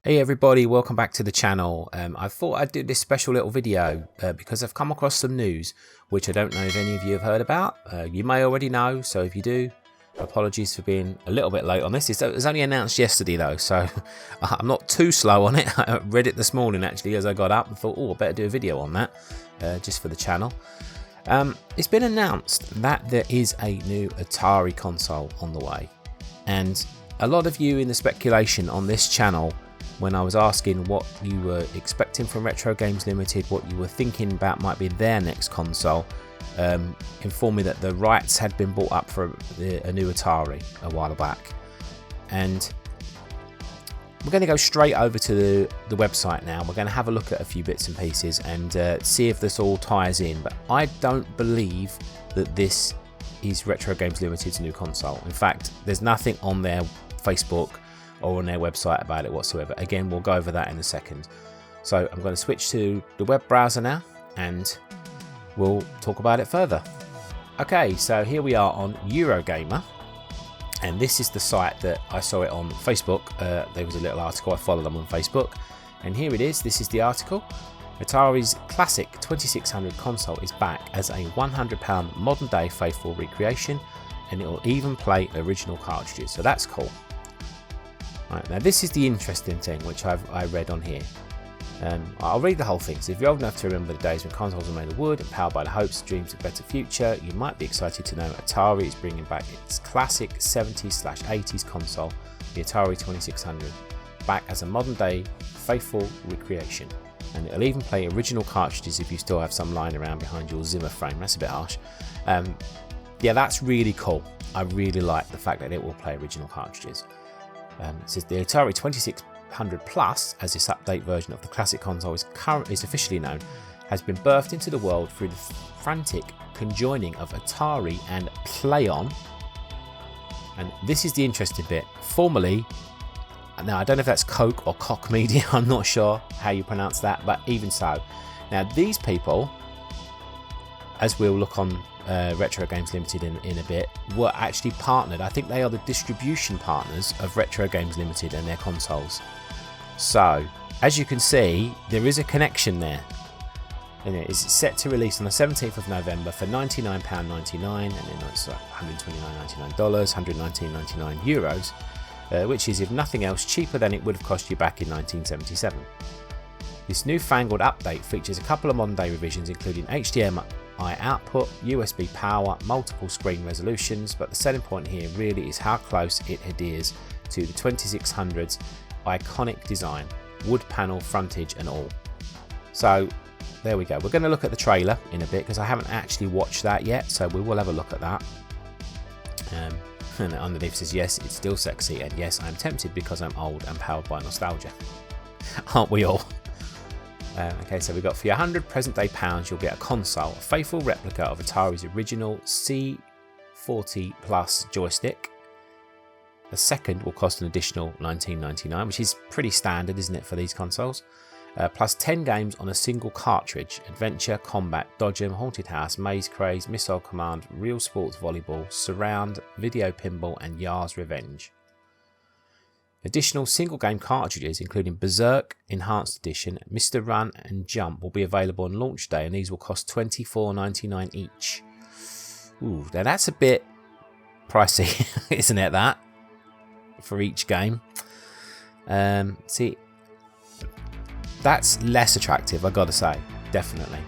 Hey everybody, welcome back to the channel. I thought I'd do this special little video because I've come across some news which I don't know if any of you have heard about. You may already know, so if you do, apologies for being a little bit late on this. It was only announced yesterday though, so I'm not too slow on it. I read it this morning actually as I got up and thought, oh, I better do a video on that just for the channel. It's been announced that there is a new Atari console on the way, and a lot of you in the speculation on this channel, when I was asking what you were expecting from Retro Games Limited, what you were thinking about might be their next console, informed me that the rights had been bought up for a new Atari a while back. And we're going to go straight over to the website now. We're going to have a look at a few bits and pieces and see if this all ties in. But I don't believe that this is Retro Games Limited's new console. In fact, there's nothing on their Facebook or on their website about it whatsoever. Again, we'll go over that in a second. So I'm going to switch to the web browser now and we'll talk about it further. Okay, so here we are on Eurogamer, and this is the site that I saw it on Facebook. There was a little article, I follow them on Facebook, and here it is. This is the article. Atari's classic 2600 console is back as a £100 modern day faithful recreation, and it will even play original cartridges, so that's cool. Right, now this is the interesting thing which I read on here. I'll read the whole thing. So if you're old enough to remember the days when consoles were made of wood and powered by the hopes and dreams of a better future, you might be excited to know Atari is bringing back its classic 70s/80s console, the Atari 2600, back as a modern day faithful recreation. And it'll even play original cartridges if you still have some lying around behind your Zimmer frame. That's a bit harsh. Yeah, that's really cool. I really like the fact that it will play original cartridges. It says the Atari 2600 Plus, as this update version of the classic console is officially known, has been birthed into the world through the frantic conjoining of Atari and Play-On. And this is the interesting bit. Formerly, now I don't know if that's Coke or Cock Media, I'm not sure how you pronounce that, but even so. Now these people, as we'll look on Retro Games Limited in a bit, were actually partnered. I think they are the distribution partners of Retro Games Limited and their consoles. So as you can see, there is a connection there, and it is set to release on the 17th of November for £99.99, and then it's like $129.99, €119.99, which is, if nothing else, cheaper than it would have cost you back in 1977. This newfangled update features a couple of modern day revisions, including HDMI output, USB power, multiple screen resolutions, but the selling point here really is how close it adheres to the 2600's iconic design, wood panel frontage and all. So there we go. We're going to look at the trailer in a bit because I haven't actually watched that yet, so we will have a look at that. And underneath says, yes, it's still sexy, and yes, I'm tempted because I'm old and powered by nostalgia. Aren't we all? Okay, so we've got, for your £100 present day pounds, you'll get a console, a faithful replica of Atari's original C40 Plus joystick. The second will cost an additional $19.99, which is pretty standard, isn't it, for these consoles? Plus 10 games on a single cartridge: Adventure, Combat, Dodgem, Haunted House, Maze Craze, Missile Command, Real Sports Volleyball, Surround, Video Pinball, and Yar's Revenge. Additional single game cartridges, including Berserk Enhanced Edition, Mr. Run and Jump, will be available on launch day, and these will cost $24.99 each. Ooh, now that's a bit pricey, isn't it, that? For each game. See, that's less attractive, I gotta say, definitely.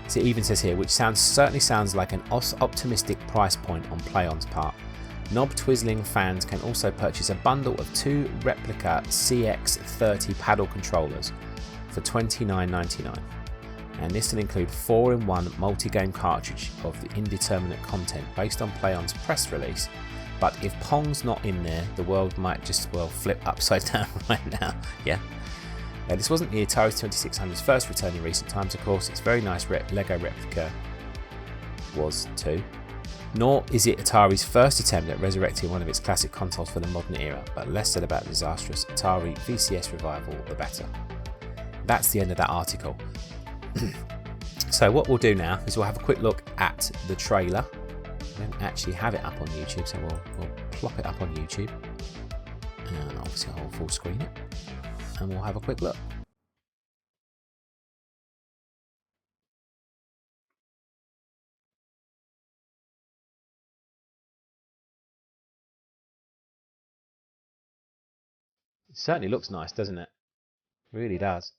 So it even says here, which certainly sounds like an optimistic price point on Play-On's part. Knob-twizzling fans can also purchase a bundle of 2 replica CX30 paddle controllers for $29.99, and this will include 4-in-1 multi-game cartridge of the indeterminate content based on Play-On's press release. But if Pong's not in there, the world might just, well, flip upside down right now. Yeah. Now, this wasn't the Atari 2600's first return in recent times, of course. Its very nice Lego replica was too. Nor is it Atari's first attempt at resurrecting one of its classic consoles for the modern era, but less said about the disastrous Atari VCS revival, the better. That's the end of that article. So what we'll do now is we'll have a quick look at the trailer. We don't actually have it up on YouTube, so we'll plop it up on YouTube. and obviously I'll full screen it, and we'll have a quick look. It certainly looks nice, doesn't it? It really does.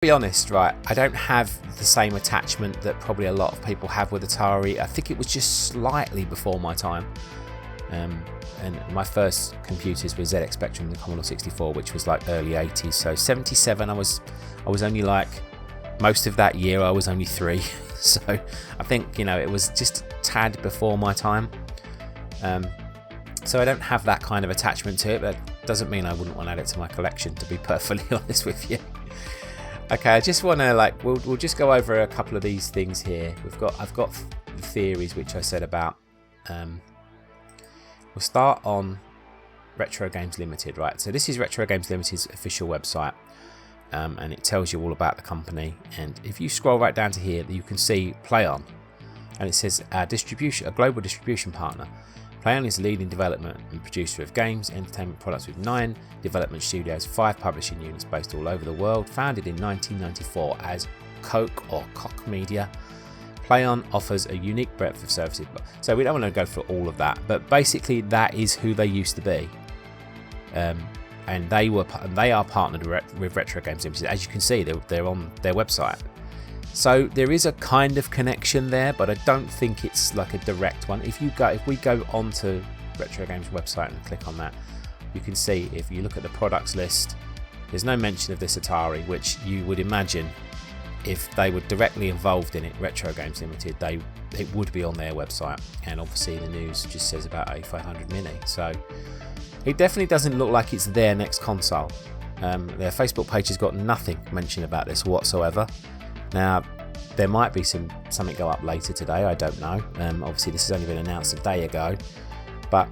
Be honest, right, I don't have the same attachment that probably a lot of people have with Atari. I think it was just slightly before my time, and my first computers were ZX Spectrum and the Commodore 64, which was like early 80s. So 77, I was only like, most of that year I was only 3, so I think, you know, it was just a tad before my time. So I don't have that kind of attachment to it, but doesn't mean I wouldn't want to add it to my collection, to be perfectly honest with you. Okay, I just want to we'll just go over a couple of these things here. I've got the theories which I said about. We'll start on Retro Games Limited, right? So this is Retro Games Limited's official website, and it tells you all about the company. And if you scroll right down to here, you can see PlayOn, and it says a global distribution partner. PlayOn is a leading development and producer of games, entertainment products with 9 development studios, 5 publishing units based all over the world. Founded in 1994 as Koch Media, PlayOn offers a unique breadth of services. So we don't want to go through all of that, but basically that is who they used to be, and they are partnered with Retro Games Limited. As you can see, they're on their website. So there is a kind of connection there, but I don't think it's like a direct one. If we go onto Retro Games website and click on that, you can see, if you look at the products list, there's no mention of this Atari, which you would imagine if they were directly involved in it, Retro Games Limited, it would be on their website. And obviously the news just says about A500 Mini, so it definitely doesn't look like it's their next console. Their Facebook page has got nothing mentioned about this whatsoever. Now, there might be something go up later today, I don't know. Obviously, this has only been announced a day ago, but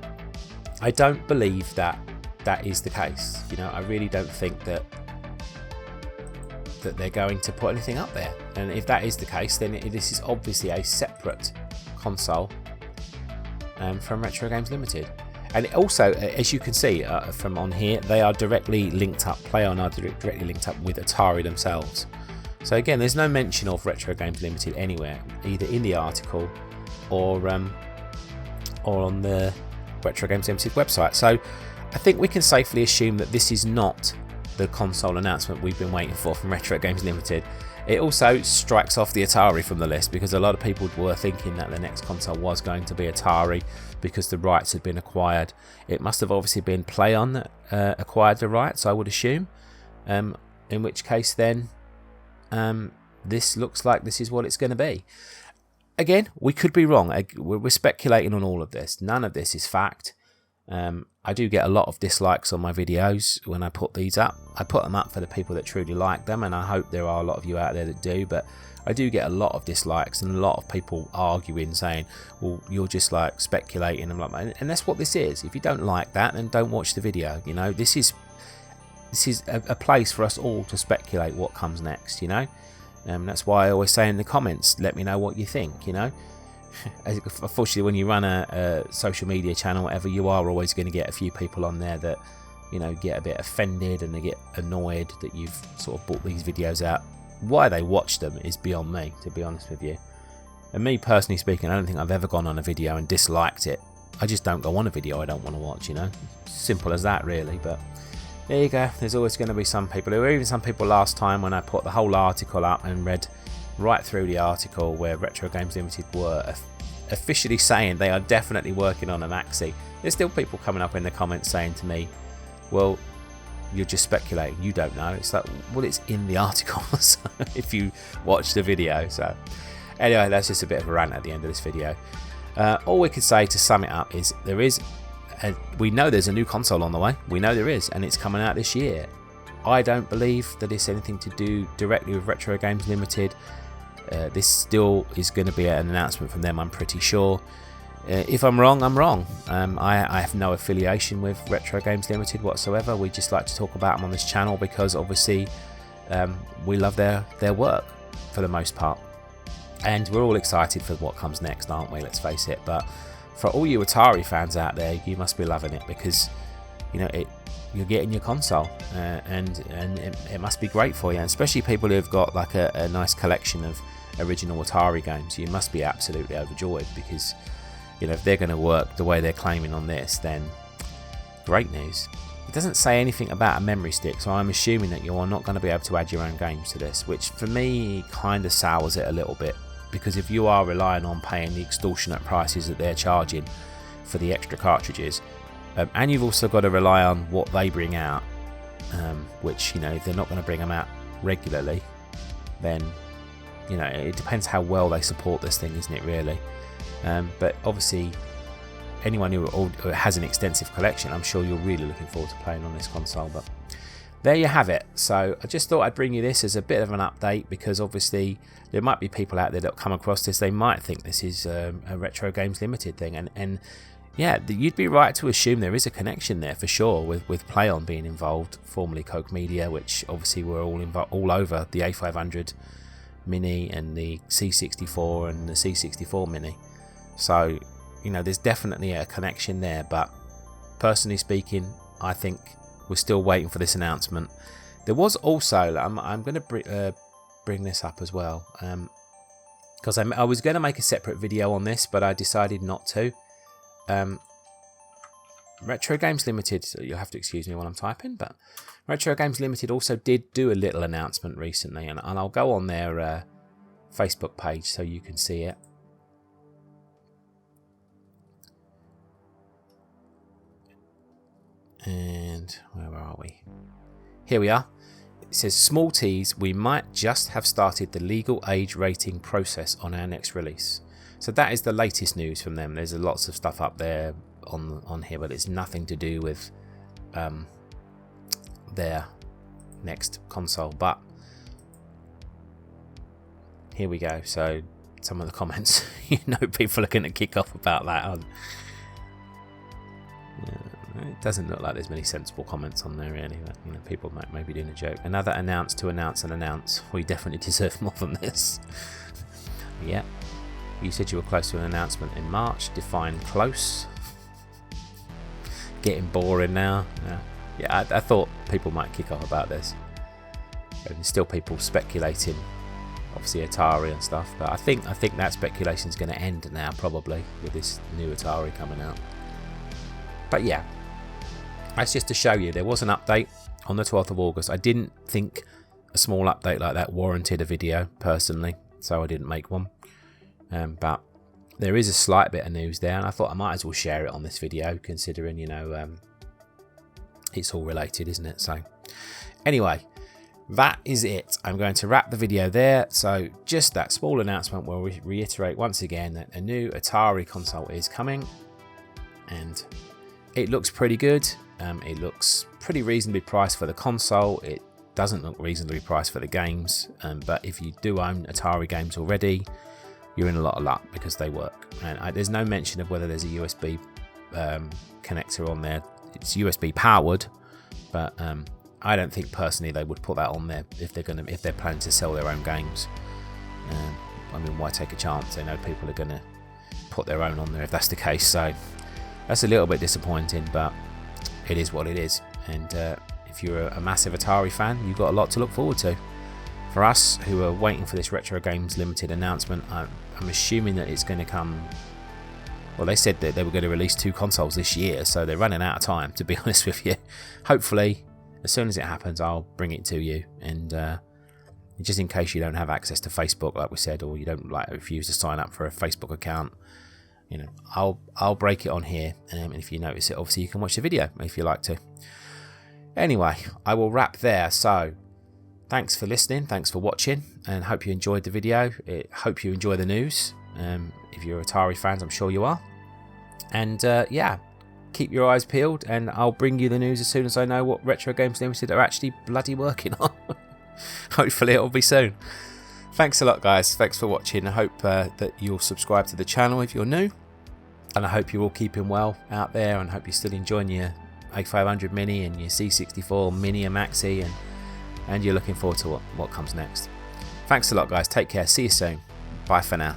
I don't believe that is the case. You know, I really don't think that they're going to put anything up there. And if that is the case, then this is obviously a separate console from Retro Games Limited. And also, as you can see from on here, they are directly linked up. PlayOn are directly linked up with Atari themselves. So again, there's no mention of Retro Games Limited anywhere, either in the article or on the Retro Games Limited website. So I think we can safely assume that this is not the console announcement we've been waiting for from Retro Games Limited. It also strikes off the Atari from the list, because a lot of people were thinking that the next console was going to be Atari because the rights had been acquired. It must have obviously been PlayOn that acquired the rights, I would assume, in which case then this looks like this is what it's going to be. Again, we could be wrong. We're speculating on all of this. None of this is fact. I do get a lot of dislikes on my videos when I put these up. I put them up for the people that truly like them, and I hope there are a lot of you out there that do, but I do get a lot of dislikes and a lot of people arguing, saying, well, you're just like speculating, and that's what this is. If you don't like that, then don't watch the video. You know, this is a place for us all to speculate what comes next, you know. That's why I always say in the comments, let me know what you think, you know. Unfortunately, when you run a social media channel, whatever, you are always going to get a few people on there that, you know, get a bit offended and they get annoyed that you've sort of brought these videos out. Why they watch them is beyond me, to be honest with you. And me personally speaking, I don't think I've ever gone on a video and disliked it. I just don't go on a video I don't want to watch, you know. Simple as that, really. But there you go. There's always going to be some people. There were even some people last time when I put the whole article up and read right through the article where Retro Games Limited were officially saying they are definitely working on a maxi. There's still people coming up in the comments saying to me, well, you're just speculating. You don't know. It's like, well, it's in the article so if you watch the video. So anyway, that's just a bit of a rant at the end of this video. All we could say to sum it up is we know there's a new console on the way. We know there is, and it's coming out this year. I don't believe that it's anything to do directly with Retro Games Limited. This still is going to be an announcement from them, I'm pretty sure. If I'm wrong, I'm wrong. I have no affiliation with Retro Games Limited whatsoever. We just like to talk about them on this channel because obviously we love their work for the most part. And we're all excited for what comes next, aren't we? Let's face it. But for all you Atari fans out there, you must be loving it because, you know, you're getting your console and it must be great for you. And especially people who've got like a nice collection of original Atari games, you must be absolutely overjoyed because, you know, if they're going to work the way they're claiming on this, then great news. It doesn't say anything about a memory stick, so I'm assuming that you're not going to be able to add your own games to this, which for me kind of sours it a little bit, because if you are relying on paying the extortionate prices that they're charging for the extra cartridges, and you've also got to rely on what they bring out, which, you know, if they're not going to bring them out regularly, then, you know, it depends how well they support this thing, isn't it, really? But obviously, anyone who has an extensive collection, I'm sure you're really looking forward to playing on this console. But there you have it. So I just thought I'd bring you this as a bit of an update, because obviously there might be people out there that come across this, they might think this is a Retro Games Limited thing, and yeah, you'd be right to assume there is a connection there for sure with PlayOn being involved, formerly Coke Media, which obviously were all over the A500 Mini and the C64 and the C64 Mini. So, you know, there's definitely a connection there, but personally speaking, I think we're still waiting for this announcement. There was also, I'm going to bring this up as well, because I was going to make a separate video on this, but I decided not to. Retro Games Limited, you'll have to excuse me while I'm typing, but Retro Games Limited also did do a little announcement recently, and I'll go on their Facebook page so you can see it. And where are we? Here we are. It says, small tease, we might just have started the legal age rating process on our next release. So that is the latest news from them. There's lots of stuff up there on here, but it's nothing to do with their next console. But here we go. So some of the comments, you know, people are going to kick off about that. It doesn't look like there's many sensible comments on there really, but, you know, people might be doing a joke. Another announce to announce and announce. We definitely deserve more than this. Yeah. You said you were close to an announcement in March. Define close. Getting boring now. Yeah, I thought people might kick off about this. There's still people speculating, obviously Atari and stuff, but I think that speculation is going to end now, probably, with this new Atari coming out. But yeah, that's just to show you there was an update on the 12th of August. I didn't think a small update like that warranted a video personally, so I didn't make one. But there is a slight bit of news there, and I thought I might as well share it on this video, considering, you know, it's all related, isn't it? So anyway, that is it. I'm going to wrap the video there. So just that small announcement will reiterate once again that a new Atari console is coming, and it looks pretty good. It looks pretty reasonably priced for the console. It doesn't look reasonably priced for the games, but if you do own Atari games already, you're in a lot of luck because they work. And there's no mention of whether there's a USB connector on there. It's USB powered, but I don't think personally they would put that on there if they're planning to sell their own games. I mean, why take a chance? They know people are going to put their own on there if that's the case. So that's a little bit disappointing, but it is what it is. And if you're a massive Atari fan, you've got a lot to look forward to. For us, who are waiting for this Retro Games Limited announcement, I'm assuming that it's going to come. Well, they said that they were going to release 2 consoles this year, so they're running out of time, to be honest with you. Hopefully, as soon as it happens, I'll bring it to you. And just in case you don't have access to Facebook, like we said, or you don't refuse to sign up for a Facebook account, you know, I'll break it on here. And if you notice it, obviously you can watch the video if you like to. Anyway, I will wrap there. So thanks for listening, thanks for watching, and hope you enjoyed the video. Hope you enjoy the news. If you're Atari fans, I'm sure you are. And yeah, keep your eyes peeled, and I'll bring you the news as soon as I know what Retro Games Limited are actually bloody working on. Hopefully it'll be soon. Thanks a lot, guys. Thanks for watching. I hope that you'll subscribe to the channel if you're new, and I hope you're all keeping well out there, and hope you're still enjoying your A500 Mini and your C64 Mini and Maxi, and you're looking forward to what comes next. Thanks a lot, guys. Take care. See you soon. Bye for now.